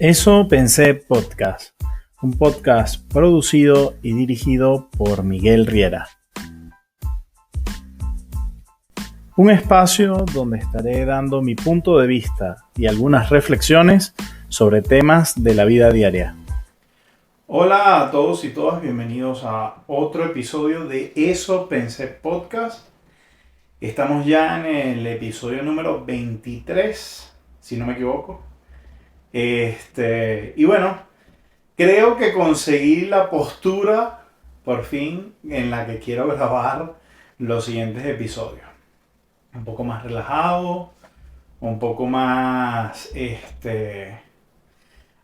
Eso pensé podcast, un podcast producido y dirigido por Miguel Riera. Un espacio donde estaré dando mi punto de vista y algunas reflexiones sobre temas de la vida diaria. Hola a todos y todas, bienvenidos a otro episodio de Eso pensé podcast. Estamos ya en el episodio número 23, si no me equivoco. Y bueno, creo que conseguí la postura, por fin, en la que quiero grabar los siguientes episodios. Un poco más relajado, un poco más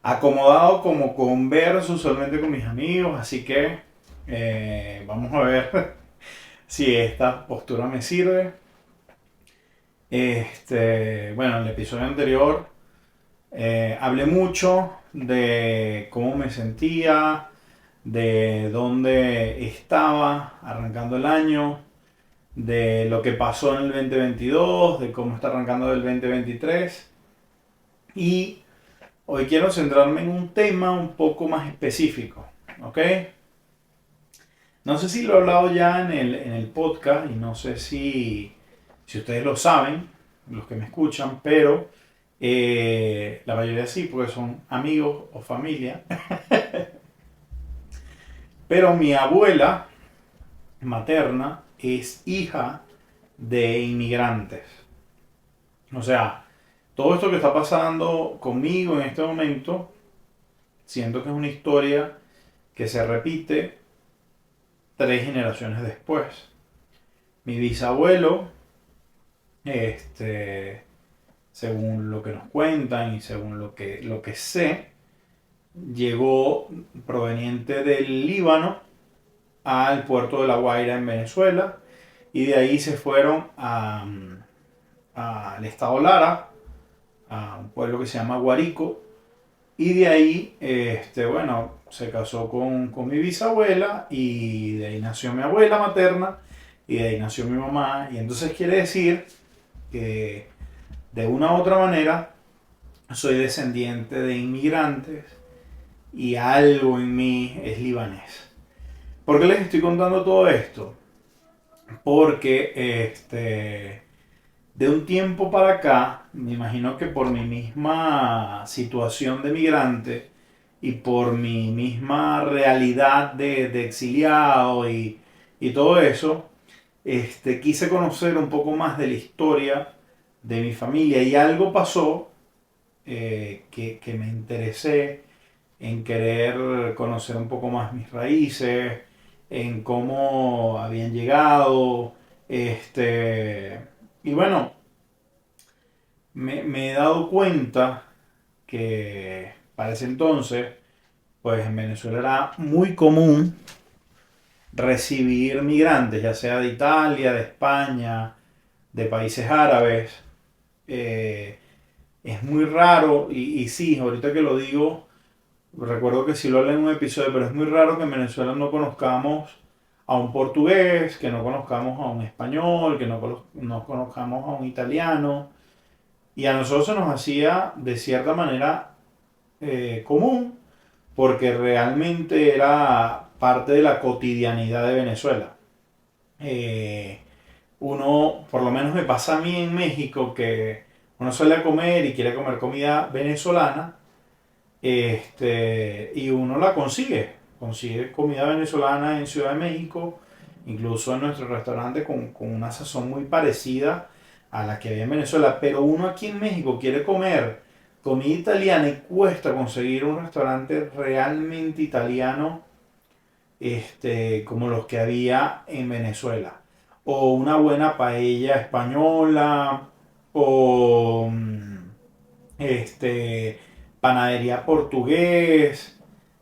acomodado, como converso usualmente con mis amigos. Así que vamos a ver si esta postura me sirve. Bueno, en el episodio anterior hablé mucho de cómo me sentía, de dónde estaba arrancando el año, de lo que pasó en el 2022, de cómo está arrancando el 2023. Y hoy quiero centrarme en un tema un poco más específico, ¿ok? No sé si lo he hablado ya en el podcast y no sé si ustedes lo saben, los que me escuchan, pero la mayoría sí, porque son amigos o familia. Pero mi abuela materna es hija de inmigrantes. O sea, todo esto que está pasando conmigo en este momento, siento que es una historia que se repite 3 generaciones después. Mi bisabuelo, según lo que nos cuentan y según lo que sé, llegó proveniente del Líbano al puerto de La Guaira en Venezuela y de ahí se fueron al estado Lara, a un pueblo que se llama Guarico, y de ahí bueno, se casó con mi bisabuela y de ahí nació mi abuela materna y de ahí nació mi mamá, y entonces quiere decir que de una u otra manera soy descendiente de inmigrantes y algo en mí es libanés. ¿Por qué les estoy contando todo esto? Porque de un tiempo para acá, me imagino que por mi misma situación de migrante y por mi misma realidad de exiliado y todo eso, quise conocer un poco más de la historia de mi familia, y algo pasó que me interesé en querer conocer un poco más mis raíces, en cómo habían llegado, y bueno, me he dado cuenta que para ese entonces, pues en Venezuela era muy común recibir migrantes, ya sea de Italia, de España, de países árabes. Eh, es muy raro, y sí, ahorita que lo digo, recuerdo que sí lo hablé en un episodio, pero es muy raro que en Venezuela no conozcamos a un portugués, que no conozcamos a un español, que no conozcamos a un italiano. Y a nosotros se nos hacía de cierta manera común, porque realmente era parte de la cotidianidad de Venezuela. Eh, Uno, por lo menos me pasa a mí en México, que uno suele a comer y quiere comer comida venezolana, y uno la consigue comida venezolana en Ciudad de México, incluso en nuestro restaurante con una sazón muy parecida a la que había en Venezuela. Pero uno aquí en México quiere comer comida italiana y cuesta conseguir un restaurante realmente italiano, como los que había en Venezuela. O una buena paella española, o panadería portugués.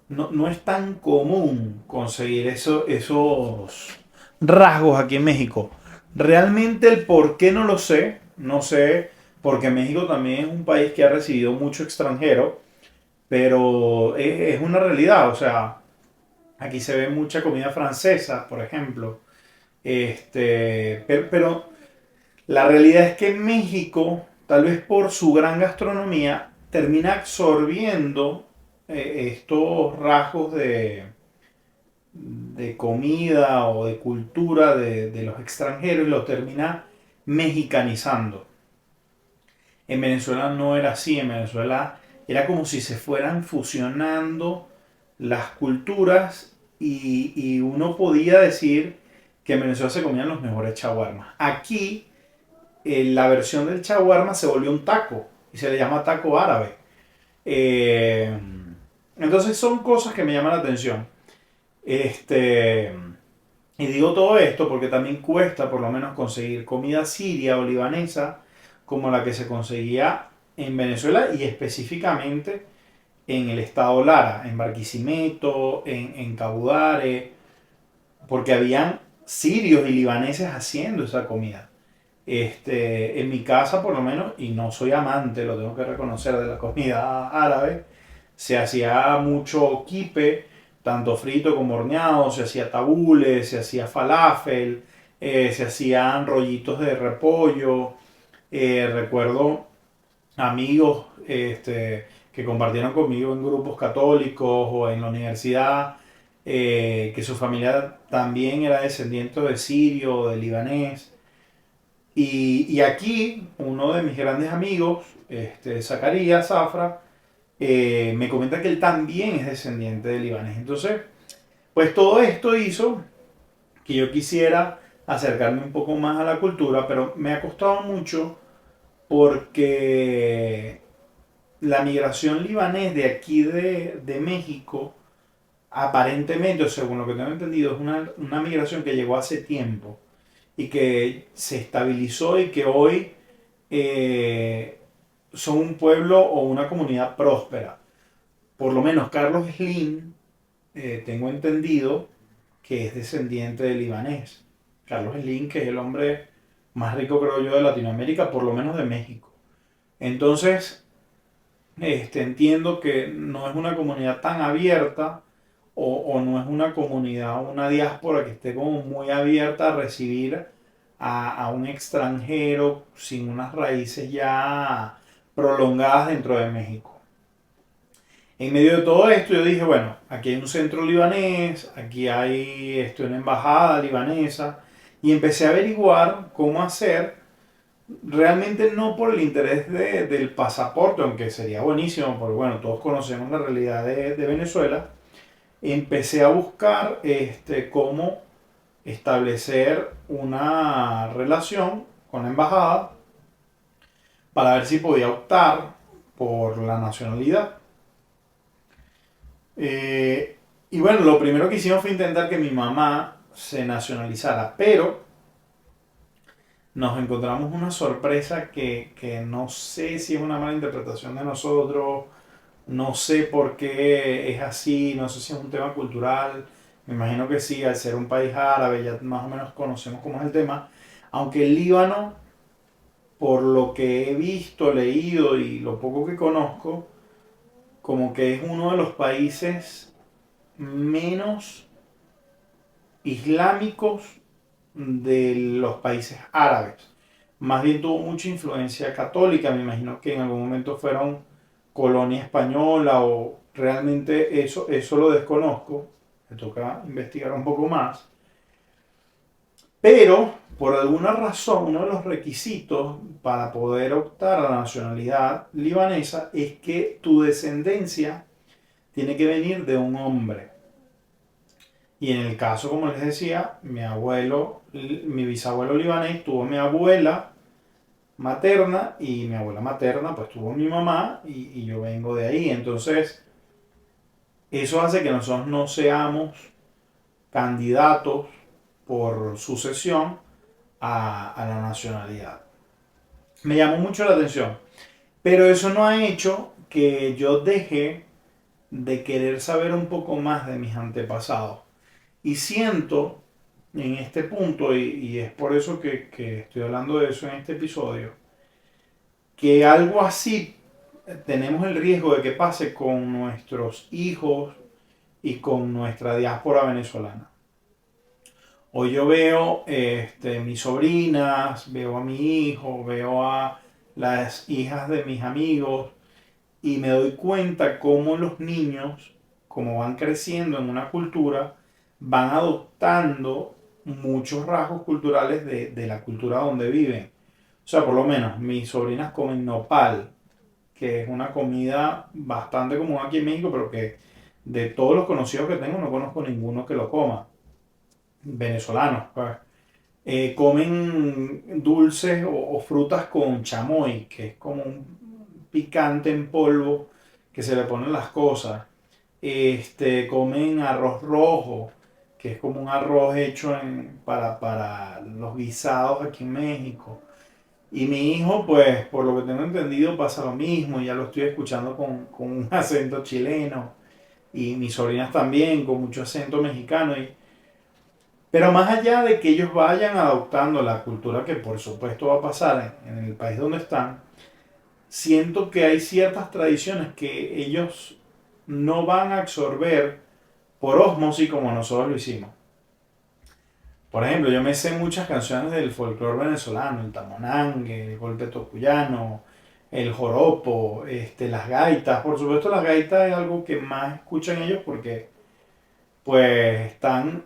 No es tan común conseguir esos rasgos aquí en México. Realmente el por qué no lo sé. No sé, porque México también es un país que ha recibido mucho extranjero, pero es una realidad. O sea, aquí se ve mucha comida francesa, por ejemplo. Pero la realidad es que México, tal vez por su gran gastronomía, termina absorbiendo estos rasgos de comida o de cultura de los extranjeros y los termina mexicanizando. En Venezuela no era así, en Venezuela era como si se fueran fusionando las culturas y uno podía decir que en Venezuela se comían los mejores chaguarmas. Aquí la versión del chaguarma se volvió un taco y se le llama taco árabe. Eh, entonces son cosas que me llaman la atención. Este, y digo todo esto porque también cuesta por lo menos conseguir comida siria o libanesa como la que se conseguía en Venezuela y específicamente en el estado Lara, en Barquisimeto, en Cabudare, porque habían sirios y libaneses haciendo esa comida. En mi casa por lo menos, y no soy amante, lo tengo que reconocer, de la comida árabe, se hacía mucho kipe, tanto frito como horneado, se hacía tabule, se hacía falafel, se hacían rollitos de repollo. Recuerdo amigos que compartieron conmigo en grupos católicos o en la universidad, que su familia también era descendiente de sirio o de libanés. Y aquí uno de mis grandes amigos, Zacarías Zafra, me comenta que él también es descendiente de libanés. Entonces, pues todo esto hizo que yo quisiera acercarme un poco más a la cultura, pero me ha costado mucho porque la migración libanés de aquí de México, aparentemente, o según lo que tengo entendido, es una migración que llegó hace tiempo y que se estabilizó y que hoy eh, son un pueblo o una comunidad próspera. Por lo menos Carlos Slim, tengo entendido que es descendiente de libanés. Carlos Slim, que es el hombre más rico, creo yo, de Latinoamérica, por lo menos de México. Entonces, entiendo que no es una comunidad tan abierta o no es una comunidad, una diáspora que esté como muy abierta a recibir a un extranjero sin unas raíces ya prolongadas dentro de México. En medio de todo esto yo dije, bueno, aquí hay un centro libanés, aquí hay una embajada libanesa y empecé a averiguar cómo hacer, realmente no por el interés del pasaporte, aunque sería buenísimo, porque bueno, todos conocemos la realidad de Venezuela. Empecé a buscar cómo establecer una relación con la embajada para ver si podía optar por la nacionalidad. Eh, y bueno, lo primero que hicimos fue intentar que mi mamá se nacionalizara, pero nos encontramos una sorpresa que no sé si es una mala interpretación de nosotros, no sé por qué es así, no sé si es un tema cultural, me imagino que sí, al ser un país árabe ya más o menos conocemos cómo es el tema, aunque el Líbano, por lo que he visto, leído y lo poco que conozco, como que es uno de los países menos islámicos de los países árabes. Más bien tuvo mucha influencia católica, me imagino que en algún momento fueron colonia española o realmente eso lo desconozco, me toca investigar un poco más. Pero por alguna razón uno de los requisitos para poder optar a la nacionalidad libanesa es que tu descendencia tiene que venir de un hombre. Y en el caso, como les decía, mi bisabuelo libanés tuvo mi abuela materna y mi abuela materna pues tuvo mi mamá y yo vengo de ahí. Entonces, eso hace que nosotros no seamos candidatos por sucesión a la nacionalidad. Me llamó mucho la atención, pero eso no ha hecho que yo deje de querer saber un poco más de mis antepasados. Y siento en este punto, y es por eso que estoy hablando de eso en este episodio, que algo así tenemos el riesgo de que pase con nuestros hijos y con nuestra diáspora venezolana. Hoy yo veo mis sobrinas, veo a mi hijo, veo a las hijas de mis amigos y me doy cuenta cómo los niños, como van creciendo en una cultura, van adoptando muchos rasgos culturales de la cultura donde viven. O sea, por lo menos mis sobrinas comen nopal, que es una comida bastante común aquí en México, pero que de todos los conocidos que tengo no conozco ninguno que lo coma. Venezolanos, pues. Comen dulces o frutas con chamoy, que es como un picante en polvo que se le ponen las cosas. Comen arroz rojo, que es como un arroz hecho para los guisados aquí en México. Y mi hijo, pues, por lo que tengo entendido, pasa lo mismo. Ya lo estoy escuchando con un acento chileno. Y mis sobrinas también, con mucho acento mexicano. Pero más allá de que ellos vayan adoptando la cultura que por supuesto va a pasar en el país donde están, siento que hay ciertas tradiciones que ellos no van a absorber por ósmosis como nosotros lo hicimos. Por ejemplo, yo me sé muchas canciones del folclore venezolano, el tamonangue, el golpe tocuyano, el joropo, las gaitas. Por supuesto, las gaitas es algo que más escuchan ellos porque pues están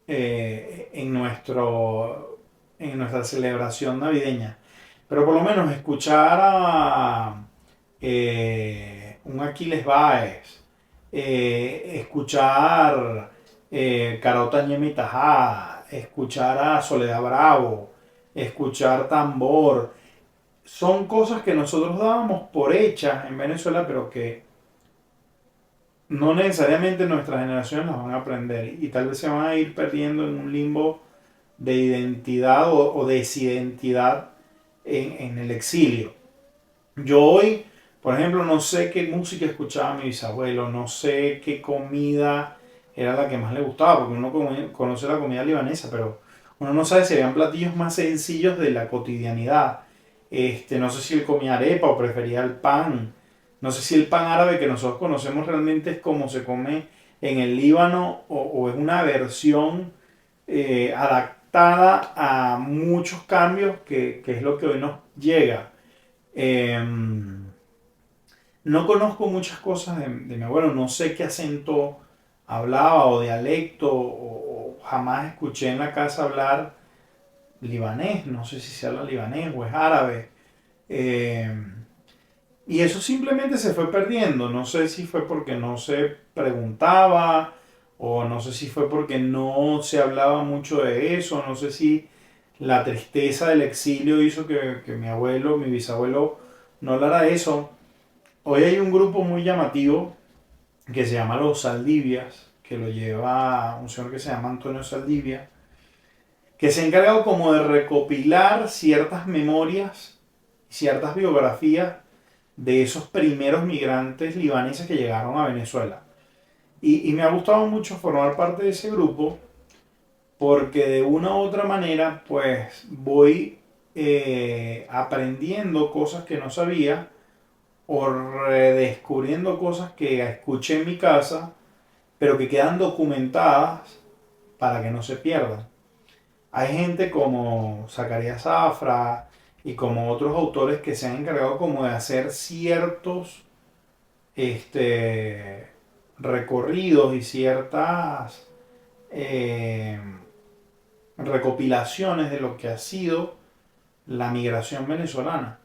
en nuestra celebración navideña. Pero por lo menos escuchar a un Aquiles Báez, escuchar Carota Ñemi Tajá, escuchar a Soledad Bravo, escuchar tambor, son cosas que nosotros dábamos por hechas en Venezuela, pero que no necesariamente nuestras generaciones las van a aprender y tal vez se van a ir perdiendo en un limbo de identidad o desidentidad en el exilio. Yo hoy, por ejemplo, no sé qué música escuchaba mi bisabuelo, no sé qué comida era la que más le gustaba, porque uno conoce la comida libanesa, pero uno no sabe si habían platillos más sencillos de la cotidianidad. No sé si él comía arepa o prefería el pan. No sé si el pan árabe que nosotros conocemos realmente es como se come en el Líbano o es una versión adaptada a muchos cambios que es lo que hoy nos llega. No conozco muchas cosas de mi abuelo, no sé qué acento hablaba o dialecto o jamás escuché en la casa hablar libanés, no sé si se habla libanés o es árabe. Eh, y eso simplemente se fue perdiendo. No sé si fue porque no se preguntaba o no sé si fue porque no se hablaba mucho de eso. No sé si la tristeza del exilio hizo que mi abuelo, mi bisabuelo no hablara de eso. Hoy hay un grupo muy llamativo que se llama Los Saldivias, que lo lleva un señor que se llama Antonio Saldivia, que se ha encargado como de recopilar ciertas memorias, ciertas biografías de esos primeros migrantes libaneses que llegaron a Venezuela. Y me ha gustado mucho formar parte de ese grupo porque de una u otra manera pues voy aprendiendo cosas que no sabía o redescubriendo cosas que escuché en mi casa pero que quedan documentadas para que no se pierdan. Hay gente como Zacarías Zafra y como otros autores que se han encargado como de hacer ciertos este, recorridos y ciertas eh, recopilaciones de lo que ha sido la migración venezolana.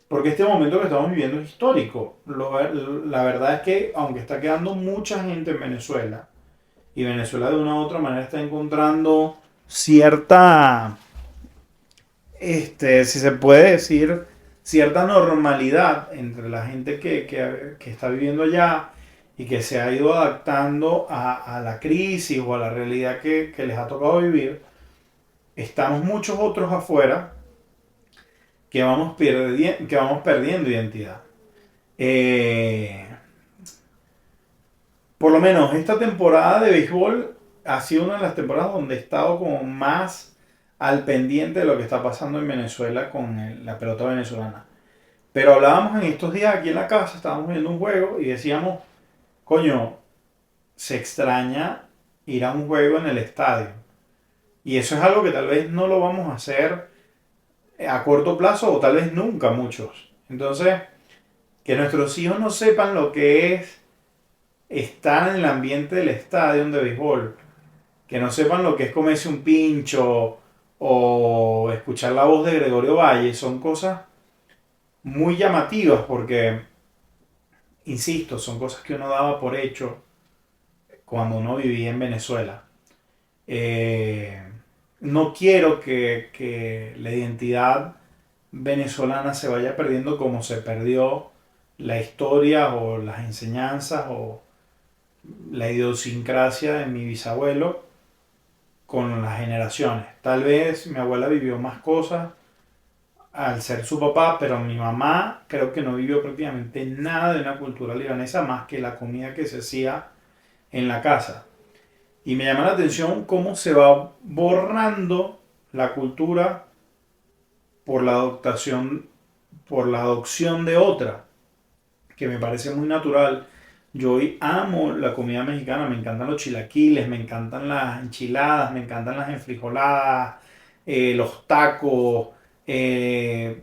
Porque este momento que estamos viviendo es histórico. La verdad es que aunque está quedando mucha gente en Venezuela, y Venezuela de una u otra manera está encontrando cierta, si se puede decir, cierta normalidad entre la gente que está viviendo allá y que se ha ido adaptando a la crisis o a la realidad que les ha tocado vivir, estamos muchos otros afuera que vamos perdiendo identidad. Eh, por lo menos esta temporada de béisbol ha sido una de las temporadas donde he estado como más al pendiente de lo que está pasando en Venezuela con la pelota venezolana. Pero hablábamos en estos días aquí en la casa, estábamos viendo un juego y decíamos, coño, se extraña ir a un juego en el estadio. Y eso es algo que tal vez no lo vamos a hacer a corto plazo o tal vez nunca muchos. Entonces, Que nuestros hijos no sepan lo que es estar en el ambiente del estadio de béisbol, que no sepan lo que es comerse un pincho o escuchar la voz de Gregorio Valle, son cosas muy llamativas porque, insisto, son cosas que uno daba por hecho cuando uno vivía en Venezuela. Eh, no quiero que la identidad venezolana se vaya perdiendo como se perdió la historia o las enseñanzas o la idiosincrasia de mi bisabuelo con las generaciones. Tal vez mi abuela vivió más cosas al ser su papá, pero mi mamá creo que no vivió prácticamente nada de una cultura libanesa más que la comida que se hacía en la casa. Y me llama la atención cómo se va borrando la cultura por la adoptación, por la adopción de otra, que me parece muy natural. Yo hoy amo la comida mexicana, me encantan los chilaquiles, me encantan las enchiladas, me encantan las enfrijoladas, los tacos, eh,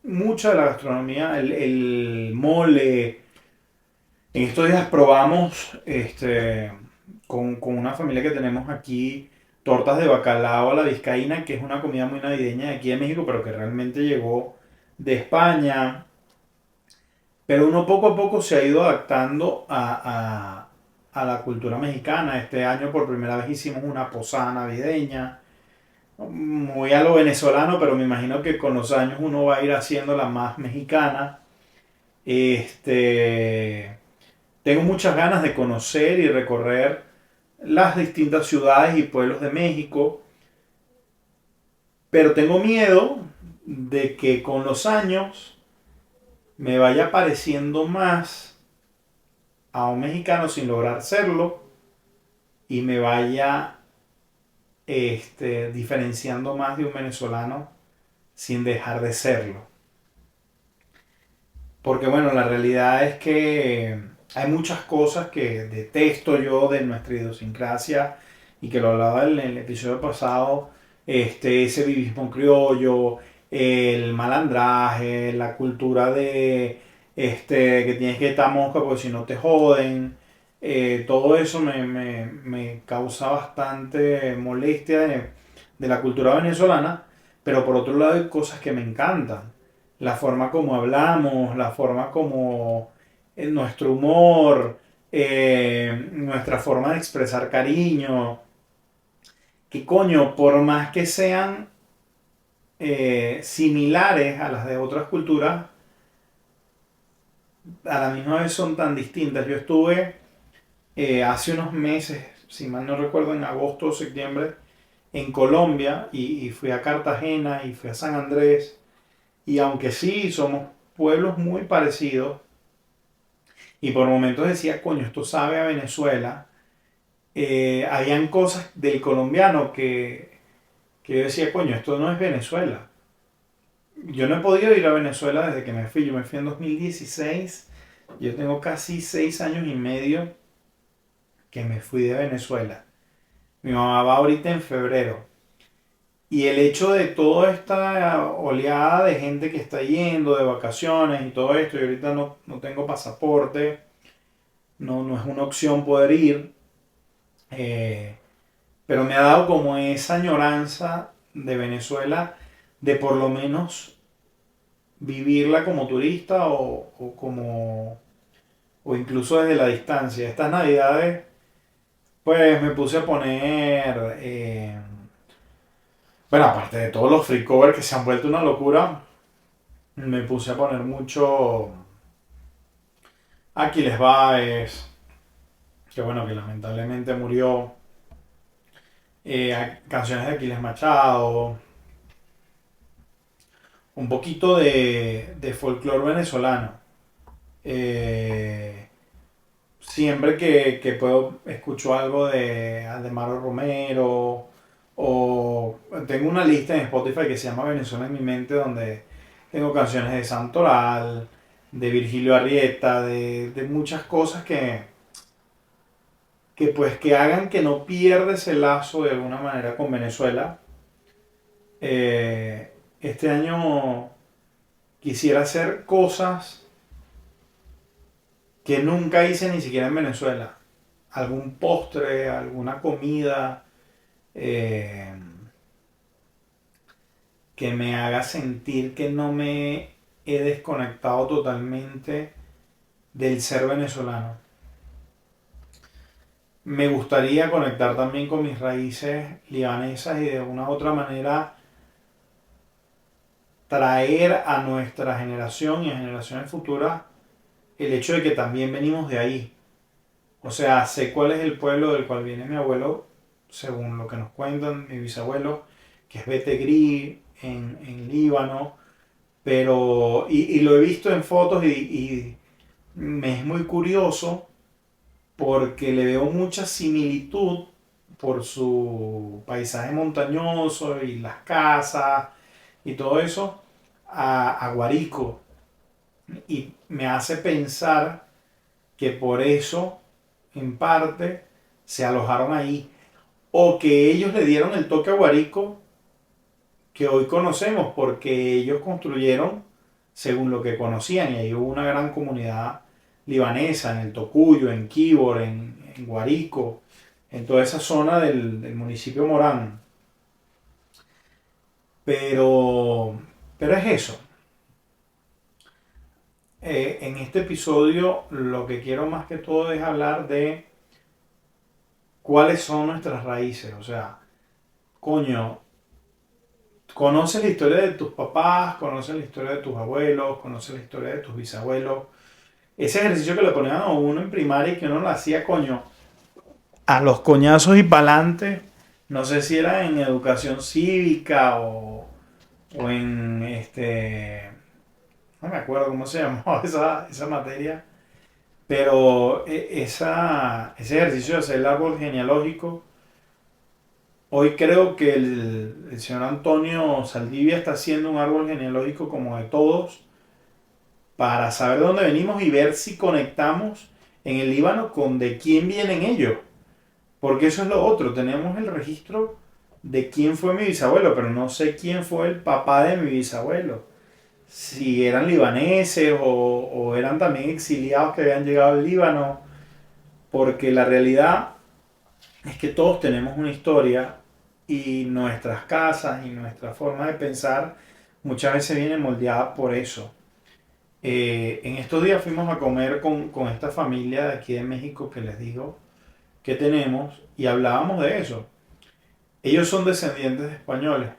mucha de la gastronomía, el mole. En estos días probamos con una familia que tenemos aquí tortas de bacalao a la vizcaína, que es una comida muy navideña de aquí de México, pero que realmente llegó de España. Pero uno poco a poco se ha ido adaptando a la cultura mexicana. Este año por primera vez hicimos una posada navideña, muy a lo venezolano, pero me imagino que con los años uno va a ir haciéndola más mexicana. Este, Tengo muchas ganas de conocer y recorrer las distintas ciudades y pueblos de México, pero tengo miedo de que con los años me vaya pareciendo más a un mexicano sin lograr serlo y me vaya diferenciando más de un venezolano sin dejar de serlo. Porque bueno, la realidad es que hay muchas cosas que detesto yo de nuestra idiosincrasia y que lo hablaba en el episodio pasado, ese vivismo criollo, el malandraje, la cultura de que tienes que estar mosca porque si no te joden, todo eso me causa bastante molestia de la cultura venezolana, pero por otro lado hay cosas que me encantan la forma como hablamos, la forma como nuestro humor, nuestra forma de expresar cariño, que coño, por más que sean similares a las de otras culturas, a la misma vez son tan distintas. Yo estuve hace unos meses, si mal no recuerdo, en agosto o septiembre, en Colombia y fui a Cartagena y fui a San Andrés. Y aunque sí somos pueblos muy parecidos, y por momentos decía, coño, esto sabe a Venezuela, habían cosas del colombiano que yo decía, coño, esto no es Venezuela. Yo no he podido ir a Venezuela desde que me fui, yo me fui en 2016, yo tengo casi 6 años y medio que me fui de Venezuela. Mi mamá va ahorita en febrero. Y el hecho de toda esta oleada de gente que está yendo de vacaciones y todo esto, y ahorita no tengo pasaporte, no es una opción poder ir, eh, pero me ha dado como esa añoranza de Venezuela de por lo menos vivirla como turista o como, o incluso desde la distancia. Estas navidades, pues me puse a poner, bueno, aparte de todos los free covers que se han vuelto una locura, me puse a poner mucho Aquiles Baez, que bueno, que lamentablemente murió, canciones de Aquiles Machado, un poquito de folclore venezolano. Eh, Siempre que puedo escucho algo de Aldemaro Romero o tengo una lista en Spotify que se llama Venezuela en mi mente donde tengo canciones de Santoral, de Virgilio Arrieta, de muchas cosas que pues que hagan que no pierda ese lazo de alguna manera con Venezuela. Este año quisiera hacer cosas que nunca hice ni siquiera en Venezuela. Algún postre, alguna comida eh, que me haga sentir que no me he desconectado totalmente del ser venezolano. Me gustaría conectar también con mis raíces libanesas y de una u otra manera traer a nuestra generación y a generaciones futuras el hecho de que también venimos de ahí. O sea, sé cuál es el pueblo del cual viene mi abuelo, según lo que nos cuentan mi bisabuelo, que es Betegrí, en Líbano, pero, y lo he visto en fotos y me es muy curioso porque le veo mucha similitud por su paisaje montañoso y las casas y todo eso a Guárico. Y me hace pensar que por eso, en parte, se alojaron ahí. O que ellos le dieron el toque a Guárico que hoy conocemos, porque ellos construyeron según lo que conocían. Y ahí hubo una gran comunidad libanesa en el Tocuyo, en Quibor, en Guárico, en toda esa zona del municipio Morán. Pero, pero es eso. En este episodio lo que quiero más que todo es hablar de cuáles son nuestras raíces. O sea, coño, conoces la historia de tus papás, conoces la historia de tus abuelos, conoces la historia de tus bisabuelos. Ese ejercicio que le ponían a uno en primaria y que uno lo hacía, coño, a los coñazos y pa'lante. No sé si era en educación cívica o en no me acuerdo cómo se llamaba esa materia. Pero ese ejercicio de hacer el árbol genealógico, hoy creo que el señor Antonio Saldivia está haciendo un árbol genealógico como de todos para saber de dónde venimos y ver si conectamos en el Líbano con de quién vienen ellos. Porque eso es lo otro, tenemos el registro de quién fue mi bisabuelo, pero no sé quién fue el papá de mi bisabuelo. Si eran libaneses o eran también exiliados que habían llegado al Líbano, porque la realidad es que todos tenemos una historia y nuestras casas y nuestra forma de pensar muchas veces viene moldeada por eso. En estos días fuimos a comer con esta familia de aquí de México que les digo que tenemos y hablábamos de eso. Ellos son descendientes de españoles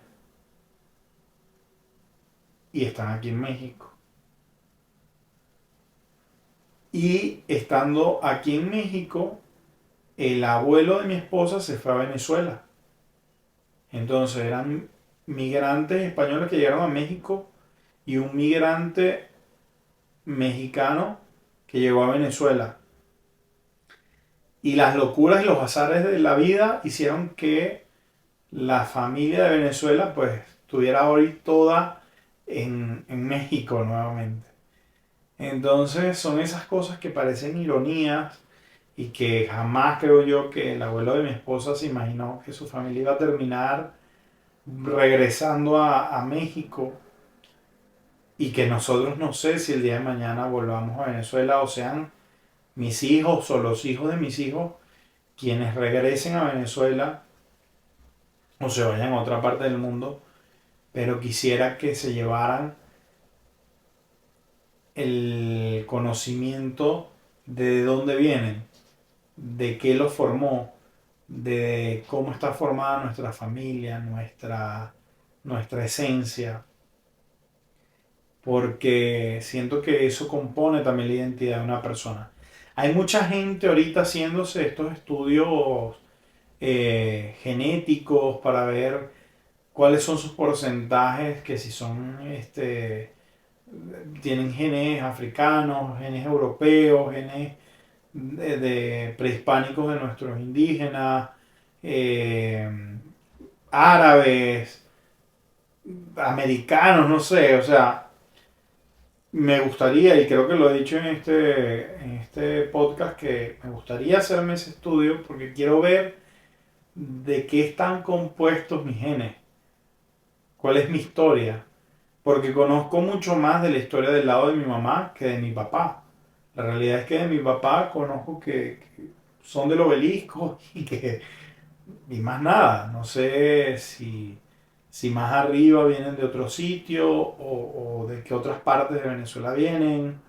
y están aquí en México. Y estando aquí en México, el abuelo de mi esposa se fue a Venezuela. Entonces eran migrantes españoles que llegaron a México y un migrante mexicano que llegó a Venezuela. Y las locuras y los azares de la vida hicieron que la familia de Venezuela pues estuviera hoy toda en México nuevamente. Entonces son esas cosas que parecen ironías y que jamás creo yo que el abuelo de mi esposa se imaginó que su familia iba a terminar regresando a México y que nosotros no sé si el día de mañana volvamos a Venezuela o sean mis hijos o los hijos de mis hijos quienes regresen a Venezuela o se vayan a otra parte del mundo, pero quisiera que se llevaran el conocimiento de dónde vienen, de qué los formó, de cómo está formada nuestra familia, nuestra esencia, porque siento que eso compone también la identidad de una persona. Hay mucha gente ahorita haciéndose estos estudios genéticos para ver cuáles son sus porcentajes, que si son, tienen genes africanos, genes europeos, genes de prehispánicos de nuestros indígenas, eh, árabes, americanos, no sé, o sea, me gustaría, y creo que lo he dicho en este podcast, que me gustaría hacerme ese estudio porque quiero ver de qué están compuestos mis genes, cuál es mi historia, porque conozco mucho más de la historia del lado de mi mamá que de mi papá. La realidad es que de mi papá conozco que son del obelisco y más nada. No sé si más arriba vienen de otro sitio o de qué otras partes de Venezuela vienen.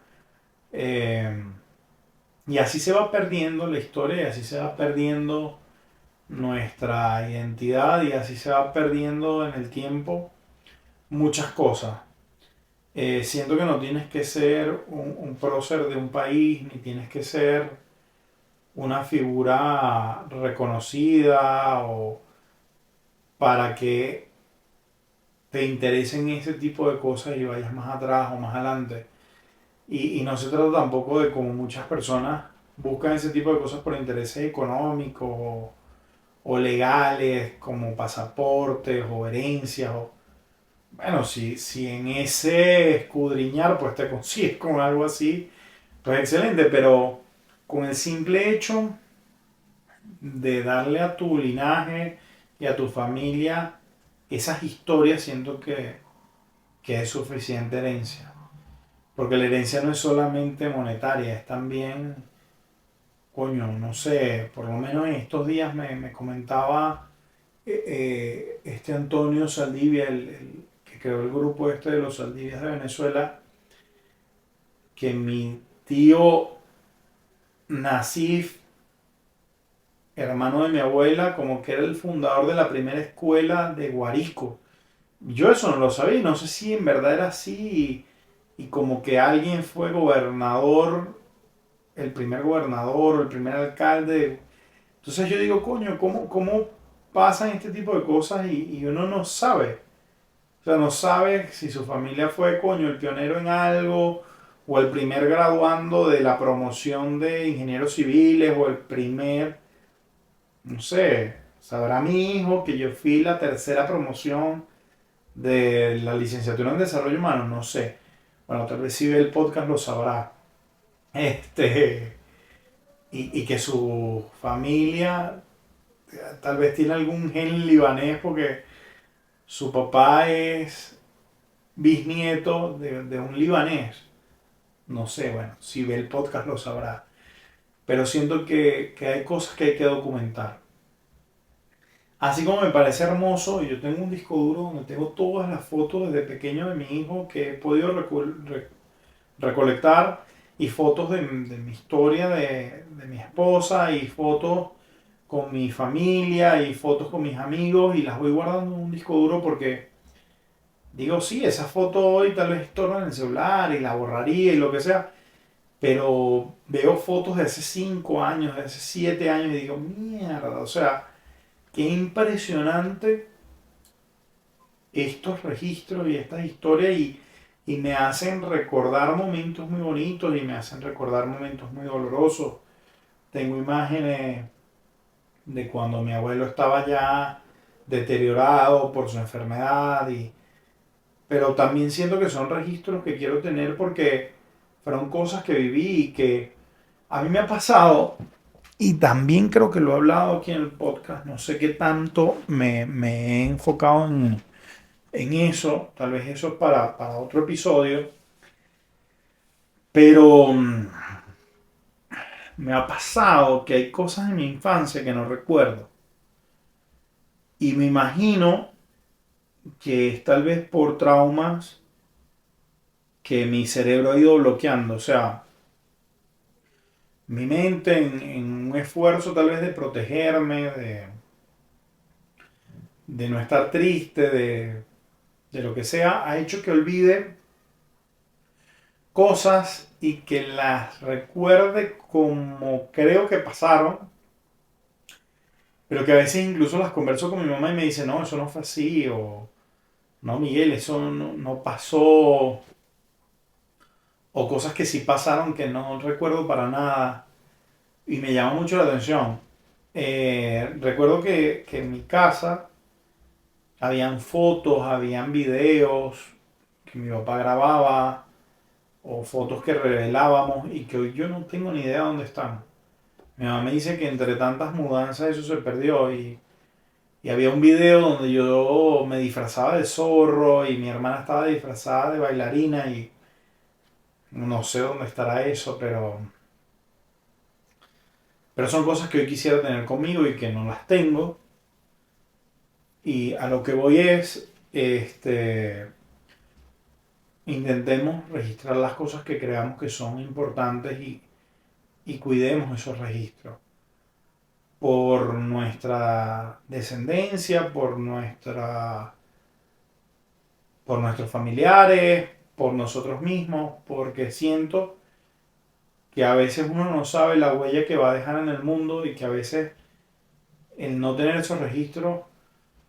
Eh, y así se va perdiendo la historia y así se va perdiendo nuestra identidad y así se va perdiendo en el tiempo muchas cosas. Siento que no tienes que ser un prócer de un país, ni tienes que ser una figura reconocida o para que te interesen ese tipo de cosas y vayas más atrás o más adelante. Y no se trata tampoco de como muchas personas buscan ese tipo de cosas por intereses económicos o legales, como pasaportes o herencias. Bueno, si en ese escudriñar pues te consigues con algo así, pues excelente, pero con el simple hecho de darle a tu linaje y a tu familia esas historias, siento que es suficiente herencia. Porque la herencia no es solamente monetaria, es también, coño, no sé, por lo menos en estos días me comentaba este Antonio Saldivia, el que creó el grupo este de los Saldivias de Venezuela, que mi tío Nasif, hermano de mi abuela, como que era el fundador de la primera escuela de Guarisco. Yo eso no lo sabía, no sé si en verdad era así y como que alguien fue gobernador, el primer gobernador o el primer alcalde. Entonces yo digo, coño, ¿cómo pasan este tipo de cosas y uno no sabe? O sea, no sabe si su familia fue, coño, el pionero en algo o el primer graduando de la promoción de ingenieros civiles o el primer, no sé, sabrá mi hijo que yo fui la tercera promoción de la licenciatura en desarrollo humano, no sé. Bueno, tal vez si ve el podcast lo sabrá. Este, y que su familia tal vez tiene algún gen libanés porque su papá es bisnieto de un libanés. No sé, bueno, si ve el podcast lo sabrá. Pero siento que hay cosas que hay que documentar. Así como me parece hermoso, y yo tengo un disco duro donde tengo todas las fotos desde pequeño de mi hijo que he podido recolectar y fotos de mi historia de mi esposa y fotos con mi familia y fotos con mis amigos y las voy guardando en un disco duro porque digo, sí, esa foto hoy tal vez estorba en el celular y la borraría y lo que sea, pero veo fotos de hace 5 años, de hace 7 años y digo, mierda, o sea, qué impresionante estos registros y estas historias y me hacen recordar momentos muy bonitos y me hacen recordar momentos muy dolorosos. Tengo imágenes de cuando mi abuelo estaba ya deteriorado por su enfermedad pero también siento que son registros que quiero tener porque fueron cosas que viví y que a mí me ha pasado y también creo que lo he hablado aquí en el podcast, no sé qué tanto me he enfocado en eso, tal vez eso es para otro episodio, pero me ha pasado que hay cosas en mi infancia que no recuerdo y me imagino que es tal vez por traumas que mi cerebro ha ido bloqueando, o sea, mi mente en un esfuerzo tal vez de protegerme, de no estar triste, de lo que sea, ha hecho que olvide cosas y que las recuerde como creo que pasaron, pero que a veces incluso las converso con mi mamá y me dice, no, eso no fue así, o no, Miguel, eso no pasó, o cosas que sí pasaron que no recuerdo para nada, y me llama mucho la atención. Recuerdo que en mi casa habían fotos, habían videos que mi papá grababa, o fotos que revelábamos y que hoy yo no tengo ni idea de dónde están. Mi mamá me dice que entre tantas mudanzas eso se perdió y había un video donde yo me disfrazaba de zorro y mi hermana estaba disfrazada de bailarina y No sé dónde estará eso, pero son cosas que hoy quisiera tener conmigo y que no las tengo. Y a lo que voy es, intentemos registrar las cosas que creamos que son importantes y cuidemos esos registros por nuestra descendencia, por nuestros familiares, por nosotros mismos, porque siento que a veces uno no sabe la huella que va a dejar en el mundo y que a veces el no tener esos registros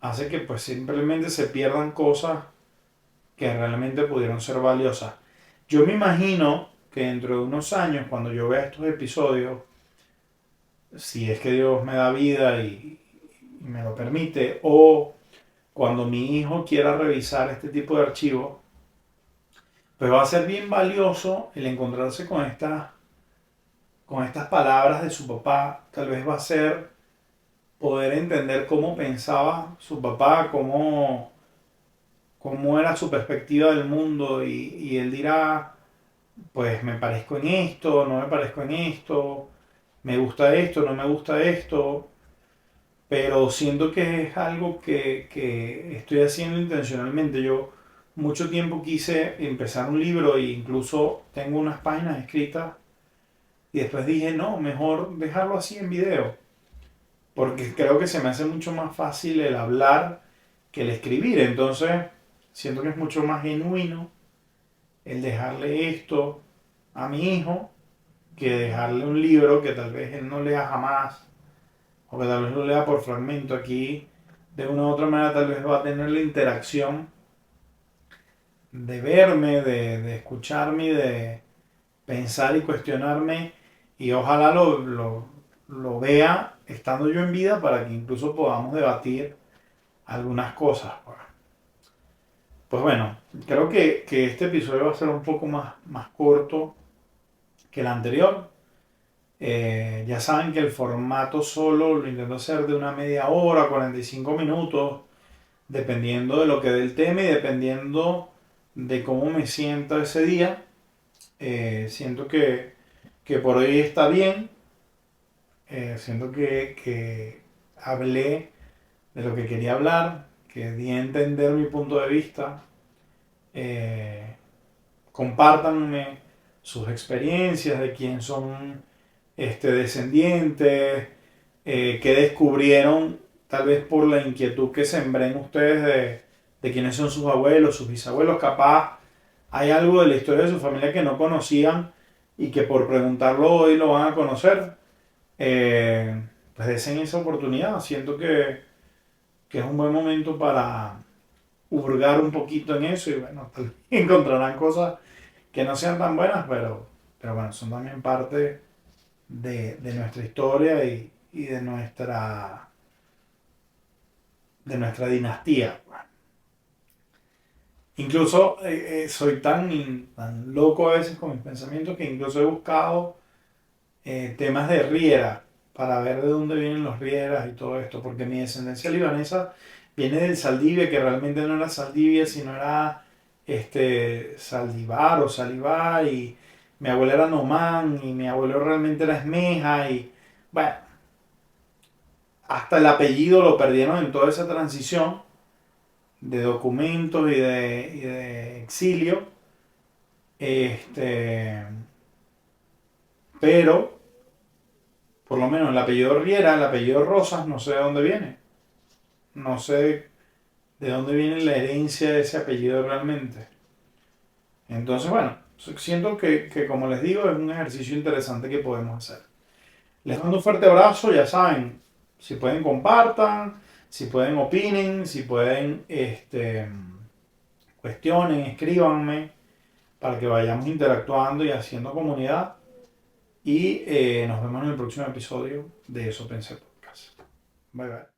hace que pues simplemente se pierdan cosas que realmente pudieron ser valiosas. Yo me imagino que dentro de unos años, cuando yo vea estos episodios, si es que Dios me da vida y me lo permite, o cuando mi hijo quiera revisar este tipo de archivos, pues va a ser bien valioso el encontrarse con estas palabras de su papá. Tal vez va a ser poder entender cómo pensaba su papá, cómo era su perspectiva del mundo y él dirá, pues me parezco en esto, no me parezco en esto, me gusta esto, no me gusta esto, pero siento que es algo que estoy haciendo intencionalmente. Yo mucho tiempo quise empezar un libro e incluso tengo unas páginas escritas y después dije, no, mejor dejarlo así en video, porque creo que se me hace mucho más fácil el hablar que el escribir. Entonces, siento que es mucho más genuino el dejarle esto a mi hijo que dejarle un libro que tal vez él no lea jamás o que tal vez lo lea por fragmento. Aquí, de una u otra manera, tal vez va a tener la interacción de verme, de escucharme, y de pensar y cuestionarme y ojalá lo vea estando yo en vida para que incluso podamos debatir algunas cosas. Pues bueno, creo que este episodio va a ser un poco más corto que el anterior. Ya saben que el formato solo lo intento hacer de una media hora, 45 minutos, dependiendo de lo que dé el tema y dependiendo de cómo me sienta ese día. Siento que por hoy está bien. Siento que hablé de lo que quería hablar, que di a entender mi punto de vista. Eh, Compártanme sus experiencias de quién son descendientes, qué descubrieron tal vez por la inquietud que sembré en ustedes de quiénes son sus abuelos, sus bisabuelos. Capaz hay algo de la historia de su familia que no conocían y que por preguntarlo hoy lo van a conocer. Pues desen esa oportunidad. Siento que es un buen momento para hurgar un poquito en eso y bueno, tal vez encontrarán cosas que no sean tan buenas, pero bueno, son también parte de nuestra historia y de nuestra dinastía. Incluso soy tan loco a veces con mis pensamientos que incluso he buscado temas de Riera para ver de dónde vienen los Rieras y todo esto, porque mi descendencia libanesa viene del Saldivia, que realmente no era Saldivia, sino era Saldivar o Salivar, y mi abuela era Nomán, y mi abuelo realmente era Esmeja, y bueno, hasta el apellido lo perdieron en toda esa transición de documentos y de exilio, este, pero por lo menos el apellido Riera, el apellido Rosas, no sé de dónde viene. No sé de dónde viene la herencia de ese apellido realmente. Entonces, bueno, siento que como les digo, es un ejercicio interesante que podemos hacer. Les mando un fuerte abrazo, ya saben, si pueden compartan, si pueden opinen, si pueden cuestionen, escríbanme para que vayamos interactuando y haciendo comunidad. Y nos vemos en el próximo episodio de Eso Pensé Podcast. Bye bye.